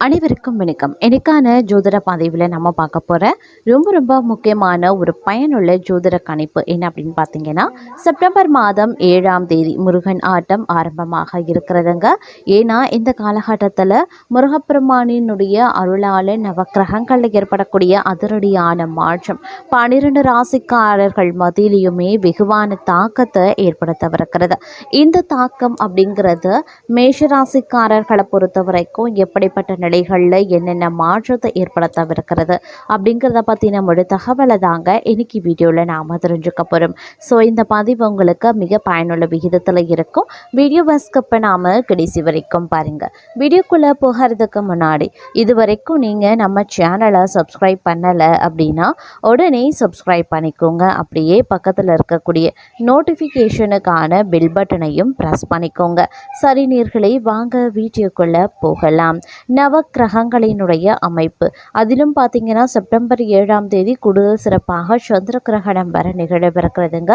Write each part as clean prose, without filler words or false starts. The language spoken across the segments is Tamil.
அனைவருக்கும் வணக்கம். எனக்கான ஜோதிட பதிவில் நம்ம பார்க்க போகிற ரொம்ப முக்கியமான ஒரு பயனுள்ள ஜோதிட கணிப்பு என்ன அப்படின்னு பார்த்தீங்கன்னா, செப்டம்பர் மாதம் 7ஆம் தேதி முருகன் ஆட்டம் ஆரம்பமாக இருக்கிறதுங்க. ஏன்னா இந்த காலகட்டத்தில் முருகப்பெருமானினுடைய அருளால் நவக்கிரகங்களில் ஏற்படக்கூடிய அதிரடியான மாற்றம் 12 ராசிக்காரர்கள் மத்தியிலையுமே வெகுவான தாக்கத்தை ஏற்படுத்தவிருக்கிறது. இந்த தாக்கம் அப்படிங்கிறது மேஷராசிக்காரர்களை பொறுத்த வரைக்கும் எப்படிப்பட்ட நிலைகளில் என்னென்ன மாற்றத்தை ஏற்படுத்தவிருக்கிறது அப்படிங்கிறத பற்றின ஒரு தகவலை தாங்க இன்னைக்கு வீடியோவில் நாம் தெரிஞ்சுக்க போகிறோம். ஸோ இந்த பதிவு உங்களுக்கு மிக பயனுள்ள விகிதத்தில் இருக்கும். வீடியோவை ஸ்கிப் பண்ணாமல் கடைசி வரைக்கும் பாருங்கள். வீடியோக்குள்ளே போகிறதுக்கு முன்னாடி இது வரைக்கும் நீங்கள் நம்ம சேனலை சப்ஸ்கிரைப் பண்ணலை அப்படின்னா உடனே சப்ஸ்கிரைப் பண்ணிக்கோங்க. அப்படியே பக்கத்தில் இருக்கக்கூடிய நோட்டிஃபிகேஷனுக்கான பெல் பட்டனையும் ப்ரெஸ் பண்ணிக்கோங்க. சரி நேயர்களே, வாங்க வீடியோக்குள்ளே போகலாம். நவக்கிரகங்களினுடைய அமைப்பு அதிலும் பார்த்தீங்கன்னா செப்டம்பர் 7ஆம் தேதி கூடுதல் சிறப்பாக சந்திர கிரகணம் வர நிகழவிருக்கிறதுங்க.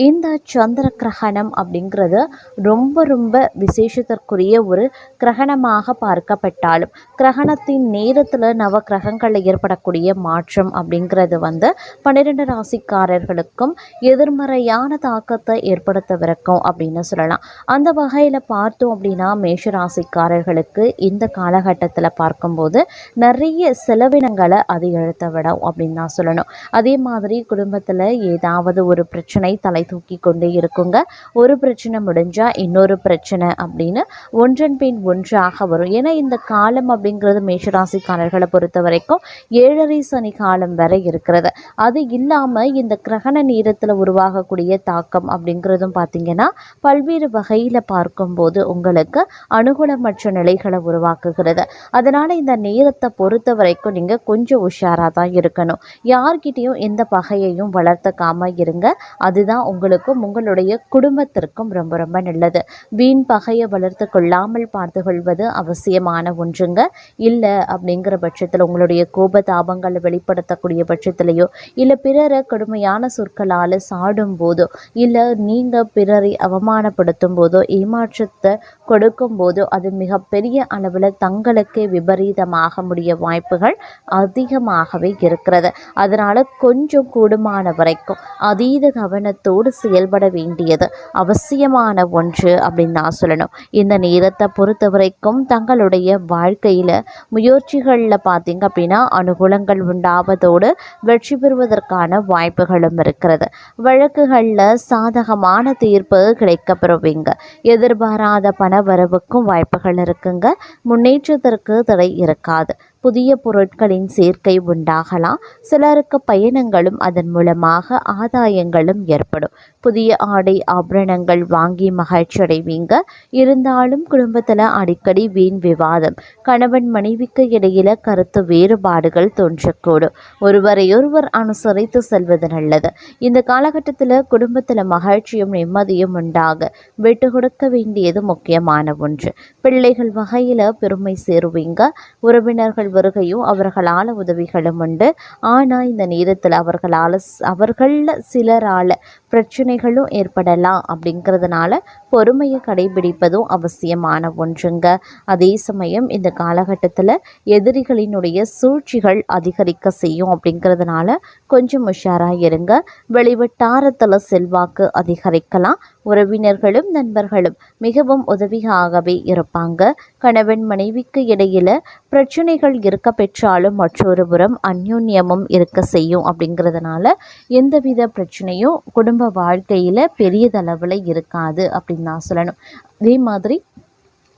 இந்த சந்திர கிரகணம் அப்படிங்கிறது ரொம்ப விசேஷத்திற்குரிய ஒரு கிரகணமாக பார்க்கப்பட்டாலும் கிரகணத்தின் நேரத்தில் நவ கிரகங்களில் ஏற்படக்கூடிய மாற்றம் அப்படிங்கிறது 12 ராசிக்காரர்களுக்கும் எதிர்மறையான தாக்கத்தை ஏற்படுத்தவிருக்கும் அப்படின்னு சொல்லலாம். அந்த வகையில் பார்த்தோம் அப்படின்னா மேஷ ராசிக்காரர்களுக்கு இந்த காலகட்டத்தில் பார்க்கும்போது நிறைய செலவினங்களை அது இழுத்த விடும் அப்படின்னு தான் சொல்லணும். அதே மாதிரி குடும்பத்தில் ஏதாவது ஒரு பிரச்சனை தலை தூக்கி கொண்டே இருக்குங்க. ஒரு பிரச்சனை முடிஞ்சால் இன்னொரு பிரச்சனை அப்படின்னு ஒன்றன் பின் ஒன்றாக வரும். ஏன்னா இந்த காலம் அப்படிங்கிறது மேஷராசிக்காரர்களை பொறுத்த வரைக்கும் 7.5 சனி காலம் வரை இருக்கிறது. அது இல்லாமல் இந்த கிரகண நேரத்தில் உருவாகக்கூடிய தாக்கம் அப்படிங்கிறதும் பார்த்திங்கன்னா பல்வேறு வகையில் பார்க்கும்போது உங்களுக்கு அனுகூலமற்ற நிலைகளை உருவாக்குகிறது. அதனால் இந்த நேரத்தை பொறுத்த வரைக்கும் நீங்கள் கொஞ்சம் உஷாராக தான் இருக்கணும். யார்கிட்டையும் எந்த பகையையும் வளர்த்துக்காமல் இருங்க. அதுதான் உங்களுக்கும் உங்களுடைய குடும்பத்திற்கும் ரொம்ப நல்லது. வீண் பகையை வளர்த்து கொள்ளாமல் பார்த்து கொள்வது அவசியமான ஒன்றுங்க. இல்லை அப்படிங்கிற பட்சத்தில் உங்களுடைய கோபதாபங்களை வெளிப்படுத்தக்கூடிய பட்சத்திலேயோ இல்லை பிறரை கடுமையான சொற்களால் சாடும் போதோ இல்லை நீங்கள் பிறரை அவமானப்படுத்தும் போதோ ஏமாற்றத்தை கொடுக்கும் போதோ அது மிகப்பெரிய அளவில் தங்களுக்கே விபரீதமாக முடிய வாய்ப்புகள் அதிகமாகவே இருக்கிறது. அதனால் கொஞ்சம் கூடுமான வரைக்கும் அதீத கவனத்தோடு செயல்பட வேண்டியது அவசியமான ஒன்று அப்படின்னு நான் சொல்லணும். இந்த நேரத்தை பொறுத்த வரைக்கும் தங்களுடைய வாழ்க்கையில் முயற்சிகளில் பார்த்தீங்க அப்படின்னா அனுகூலங்கள் உண்டாவதோடு வெற்றி பெறுவதற்கான வாய்ப்புகளும் இருக்கிறது. வழக்குகளில் சாதகமான தீர்ப்பு கிடைக்கப்பெறுவீங்க. எதிர்பாராத பண வரவுக்கும் வாய்ப்புகள் இருக்குங்க. முன்னேற்றத்திற்கு தடை இருக்காது. புதிய பொருட்களின் சேர்க்கை உண்டாகலாம். சிலருக்கு பயணங்களும் அதன் மூலமாக ஆதாயங்களும் ஏற்படும். புதிய ஆடை ஆபரணங்கள் வாங்கி மகிழ்ச்சி அடைவீங்க. இருந்தாலும் குடும்பத்தில் அடிக்கடி வீண் விவாதம், கணவன் மனைவிக்கு இடையில கருத்து வேறுபாடுகள் தோன்றக்கூடும். ஒருவரையொருவர் அனுசரித்து செல்வது நல்லது. இந்த காலகட்டத்தில் குடும்பத்தில் மகிழ்ச்சியும் நிம்மதியும் உண்டாக விட்டு கொடுக்க வேண்டியது முக்கியமான ஒன்று. பிள்ளைகள் வகையில் பெருமை சேருவீங்க. உறவினர்கள் வருகையும் அவர்களால் உதவிகளும் உண்டு. ஆனால் இந்த நேரத்தில் அவர்களில் சிலரால் பிரச்சனைகளும் ஏற்படலாம். அப்படிங்கிறதுனால பொறுமையை கடைபிடிப்பதும் அவசியமான ஒன்றுங்க. அதே சமயம் இந்த காலகட்டத்தில் எதிரிகளினுடைய சூழ்ச்சிகள் அதிகரிக்க செய்யும். அப்படிங்கிறதுனால கொஞ்சம் உஷாராக இருங்க. வெளிவட்டாரத்தில் செல்வாக்கு அதிகரிக்கலாம். உறவினர்களும் நண்பர்களும் மிகவும் உதவியாகவே இருப்பாங்க. கணவன் மனைவிக்கு இடையில பிரச்சனைகள் இருக்க பெற்றாலும் மற்றொரு புறம் அந்யோன்யமும் இருக்க செய்யும். அப்படிங்கிறதுனால எந்தவித பிரச்சனையும் குடும்ப வாழ்க்கையில் பெரியதளவில் இருக்காது அப்படின்னு நான் சொல்லணும். அதே மாதிரி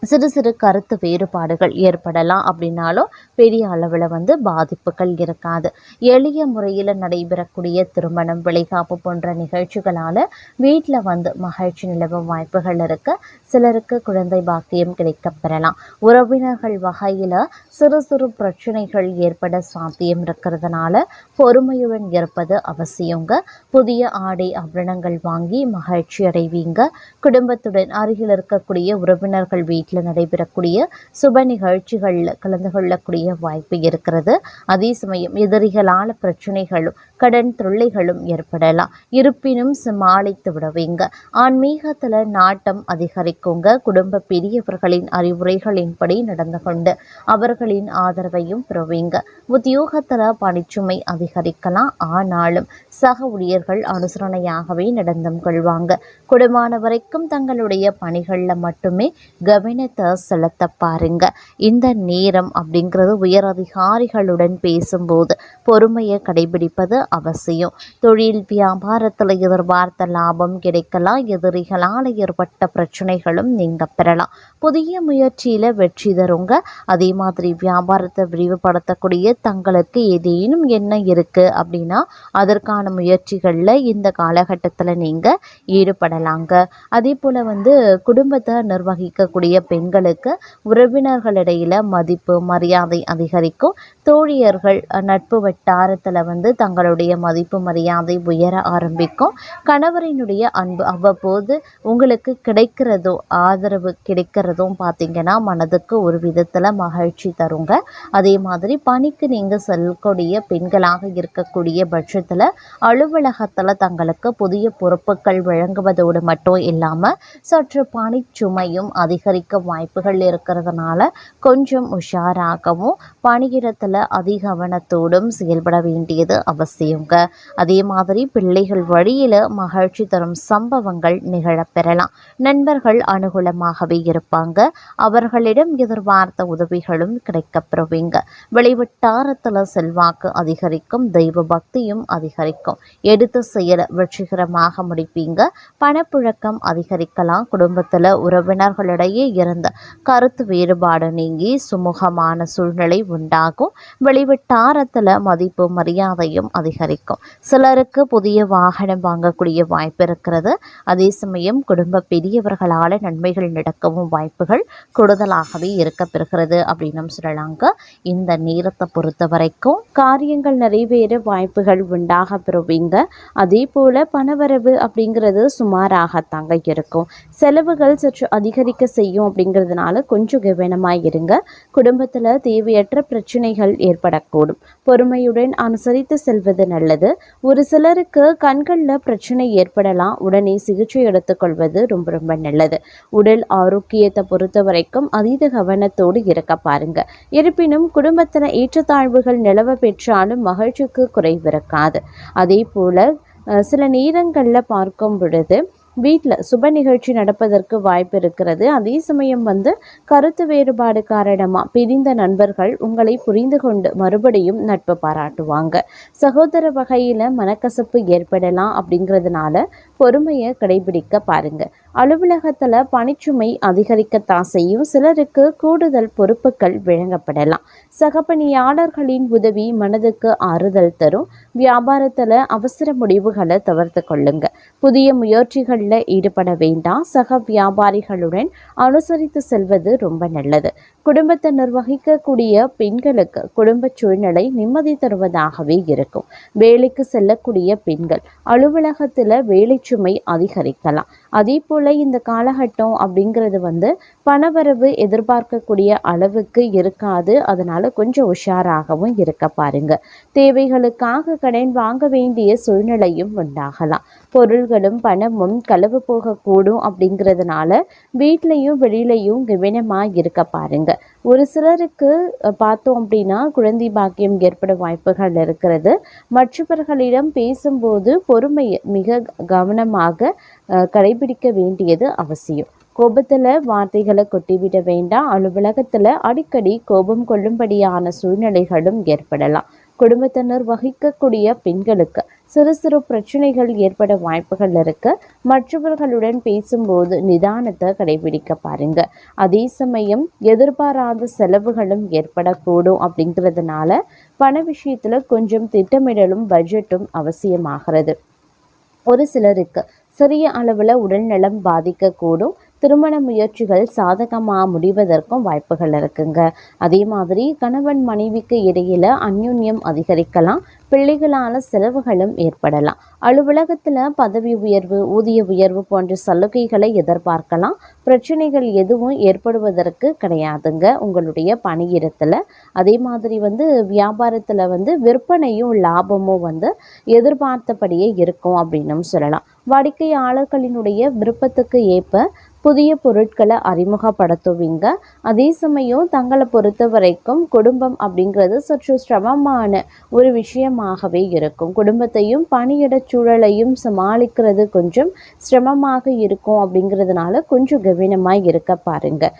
சிறு கருத்து வேறுபாடுகள் ஏற்படலாம். அப்படின்னாலும் பெரிய அளவில் பாதிப்புகள் இருக்காது. எளிய முறையில் நடைபெறக்கூடிய திருமணம், விளைகாப்பு போன்ற நிகழ்ச்சிகளால் வீட்டில் மகிழ்ச்சி நிலவும் வாய்ப்புகள் இருக்க. சிலருக்கு குழந்தை பாக்கியம் கிடைக்கப்பெறலாம். உறவினர்கள் வகையில் சிறு பிரச்சனைகள் ஏற்பட சாத்தியம் இருக்கிறதுனால பொறுமையுடன் இருப்பது அவசியங்க. புதிய ஆடை ஆபரணங்கள் வாங்கி மகிழ்ச்சி அடைவீங்க. குடும்பத்துடன் அருகில் இருக்கக்கூடிய உறவினர்கள் வீட்டில் வீட்டில் நடைபெறக்கூடிய சுப நிகழ்ச்சிகளில் கலந்து கொள்ளக்கூடிய வாய்ப்பு இருக்கிறது. அதே சமயம் எதிரிகளால் பிரச்சனைகளும் கடன் தொல்லைகளும் ஏற்படலாம். இருப்பினும் சமாளித்து விடுவீங்க. ஆன்மீகத்தில் நாட்டம் அதிகரிக்குங்க. குடும்ப பெரியவர்களின் அறிவுரைகளின்படி நடந்து கொண்டு அவர்களின் ஆதரவையும் பெறுவீங்க. உத்தியோகத்தில் பணிச்சுமை அதிகரிக்கலாம். ஆனாலும் சக ஊழியர்கள் அனுசரணையாகவே நடந்தும் கொள்வாங்க. குடும்பமான வரைக்கும் தங்களுடைய பணிகளில் மட்டுமே கவனத்தை செலுத்த பாருங்க. இந்த நேரம் அப்படிங்கிறது உயர் அதிகாரிகளுடன் பேசும்போது பொறுமையை கடைபிடிப்பது அவசியம். தொழில் வியாபாரத்தில் எதிர்பார்த்த லாபம் கிடைக்கலாம். எதிரிகளால் ஏற்பட்ட பிரச்சனைகளும் நீங்க பெறலாம். புதிய முயற்சியில் வெற்றி தருங்க. அதே மாதிரி வியாபாரத்தை விரிவுபடுத்தக்கூடிய தங்களுக்கு ஏதேனும் எண்ணம் இருக்குது அப்படின்னா அதற்கான முயற்சிகளில் இந்த காலகட்டத்தில் நீங்கள் ஈடுபடலாங்க. அதே போல் குடும்பத்தை நிர்வகிக்கக்கூடிய பெண்களுக்கு உறவினர்களிடையில் மதிப்பு மரியாதை அதிகரிக்கும். தோழியர்கள் நட்பு வட்டாரத்தில் தங்களுடைய மதிப்பு மரியாதை உயர ஆரம்பிக்கும். கணவரினுடைய அன்பு அவ்வப்போது உங்களுக்கு கிடைக்கிறதோ ஆதரவு கிடைக்கிறதும் பார்த்திங்கன்னா மனதுக்கு ஒரு விதத்தில் மகிழ்ச்சி தருங்க. அதே மாதிரி பணிக்கு நீங்கள் செல்லக்கூடிய பெண்களாக இருக்கக்கூடிய பட்சத்தில் அலுவலகத்தில் தங்களுக்கு புதிய பொறுப்புகள் வழங்குவதோடு மட்டும் இல்லாமல் சற்று பணிச்சுமையும் அதிகரிக்க வாய்ப்புகள் இருக்கிறதுனால கொஞ்சம் உஷாராகவும் பணியிடத்தில் அதிகவனத்தோடும் செயல்பட வேண்டியது அவசியங்க. அதே மாதிரி பிள்ளைகள் வழியில் மகிழ்ச்சி தரும் சம்பவங்கள் நிகழப்பெறலாம். நண்பர்கள் அனுகூலமாகவே இருப்பாங்க. அவர்களிடம் எதிர்பார்த்த உதவிகளும் கிடைக்கப்பெறுவீங்க. வெளிவட்டாரத்தில் செல்வாக்கு அதிகரிக்கும். தெய்வ பக்தியும் அதிகரிக்கும். எடுத்த செயல் வெற்றிகரமாக முடிப்பீங்க. பணப்புழக்கம் அதிகரிக்கலாம். குடும்பத்தில் உறவினர்களிடையே இருந்த கருத்து வேறுபாடு நீங்கி சுமூகமான சூழ்நிலை உண்டாகும். வெளிவட்டாரத்தில் மதிப்பு மரியாதையும் அதிகரிக்கும். சிலருக்கு புதிய வாகனம் வாங்கக்கூடிய வாய்ப்பு இருக்கிறது. அதே சமயம் குடும்ப பெரியவர்களால் நன்மைகள் நடக்கவும் வாய்ப்புகள் கூடுதலாகவே இருக்கப்பெறுகிறது அப்படின்னு சொல்லலாங்க. இந்த நேரத்தை பொறுத்த வரைக்கும் காரியங்கள் நிறைவேற வாய்ப்புகள் உண்டாக பெறுவீங்க. அதே போல் பணவரவு அப்படிங்கிறது சுமாராகத்தாங்க இருக்கும். செலவுகள் சற்று அதிகரிக்க செய்யும் அப்படிங்கிறதுனால கொஞ்சம் கவனமாக இருங்க. குடும்பத்தில் தேவையற்ற பிரச்சனைகள் ஏற்படக்கூடும். பொறுமையுடன் அனுசரித்து செல்வது நல்லது. ஒரு சிலருக்கு கண்களில் பிரச்சனை ஏற்படலாம். உடனே சிகிச்சை எடுத்துக்கொள்வது ரொம்ப ரொம்ப நல்லது. உடல் ஆரோக்கியத்தை பொறுத்த வரைக்கும் அதீத கவனத்தோடு இருக்க பாருங்க. இருப்பினும் குடும்பத்தில் ஏற்றத்தாழ்வுகள் நிலவ பெற்றாலும் மகிழ்ச்சிக்கு குறைவிருக்காது. அதே போல் சில நேரங்களில் பார்க்கும் பொழுது வீட்டில் சுப நிகழ்ச்சி நடப்பதற்கு வாய்ப்பு இருக்கிறது. அதே சமயம் கருத்து வேறுபாடு காரணமாக பிரிந்த நண்பர்கள் உங்களை புரிந்து கொண்டு மறுபடியும் நட்பு பாராட்டுவாங்க. சகோதர வகையில் மனக்கசப்பு ஏற்படலாம். அப்படிங்கிறதுனால பொறுமையை கடைபிடிக்க பாருங்க. அலுவலகத்தில் பணிச்சுமை அதிகரிக்கத்தான் செய்யும். சிலருக்கு கூடுதல் பொறுப்புகள் வழங்கப்படலாம். சக பணியாளர்களின் உதவி மனதுக்கு ஆறுதல் தரும். வியாபாரத்தில் அவசர முடிவுகளை தவிர்த்து கொள்ளுங்க. புதிய முயற்சிகளில் ஈடுபட வேண்டாம். சக வியாபாரிகளுடன் அனுசரித்து செல்வது ரொம்ப நல்லது. குடும்பத்தை நிர்வகிக்கக்கூடிய பெண்களுக்கு குடும்ப சூழ்நிலை நிம்மதி தருவதாகவே இருக்கும். வேலைக்கு செல்லக்கூடிய பெண்கள் அலுவலகத்தில் வேலை சுமை அதிகரிக்கலாம். அதே போல் இந்த காலகட்டம் அப்படிங்கிறது பணவரவு எதிர்பார்க்கக்கூடிய அளவுக்கு இருக்காது. அதனால் கொஞ்சம் உஷாராகவும் இருக்க பாருங்க. தேவைகளுக்காக கடன் வாங்க வேண்டிய சூழ்நிலையும் உண்டாகலாம். பொருள்களும் பணமும் களவு போகக்கூடும். அப்படிங்கிறதுனால வீட்லையும் வெளியிலையும் கவனமாக இருக்க பாருங்க. ஒரு சிலருக்கு பார்த்தோம் அப்படின்னா குழந்தை பாக்கியம் ஏற்பட வாய்ப்புகள் இருக்கிறது. மற்றவர்களிடம் பேசும்போது பொறுமையை மிக கவனமாக கடைபிடிக்க வேண்டியது அவசியம். கோபத்தில் வார்த்தைகளை கொட்டிவிட வேண்டாம். அலுவலகத்தில் அடிக்கடி கோபம் கொள்ளும்படியான சூழ்நிலைகளும் ஏற்படலாம். குடும்பத்தினர் வகிக்கக்கூடிய பெண்களுக்கு சிறு சிறு பிரச்சனைகள் ஏற்பட வாய்ப்புகள் இருக்கு. மற்றவர்களுடன் பேசும்போது நிதானத்தை கடைபிடிக்க பாருங்க. அதே சமயம் எதிர்பாராத செலவுகளும் ஏற்படக்கூடும். அப்படிங்கிறதுனால பண விஷயத்துல கொஞ்சம் திட்டமிடலும் பட்ஜெட்டும் அவசியமாகிறது. ஒரு சிலருக்கு சிறிய அளவில் உடல்நலம் பாதிக்கக்கூடும். திருமண முயற்சிகள் சாதகமாக முடிவதற்கும் வாய்ப்புகள் இருக்குங்க. அதே மாதிரி கணவன் மனைவிக்கு இடையில அந்யுன்யம் அதிகரிக்கலாம். பிள்ளைகளால் செலவுகளும் ஏற்படலாம். அலுவலகத்தில் பதவி உயர்வு, ஊதிய உயர்வு போன்ற சலுகைகளை எதிர்பார்க்கலாம். பிரச்சனைகள் எதுவும் ஏற்படுவதற்கு கிடையாதுங்க உங்களுடைய பணியிடத்தில். அதே மாதிரி வியாபாரத்தில் விற்பனையும் லாபமும் எதிர்பார்த்தபடியே இருக்கும் அப்படின்னும் சொல்லலாம். வாடிக்கையாளர்களினுடைய விருப்பத்துக்கு ஏற்ப புதிய பொருட்களை அறிமுகப்படுத்துவீங்க. அதே சமயம் தங்களை பொறுத்த வரைக்கும் குடும்பம் அப்படிங்கிறது சற்று சிரமமான ஒரு விஷயமாகவே இருக்கும். குடும்பத்தையும் பணியிடச் சூழலையும் சமாளிக்கிறது கொஞ்சம் சிரமமாக இருக்கும். அப்படிங்கிறதுனால கொஞ்சம் கவனமாக இருக்க பாருங்க.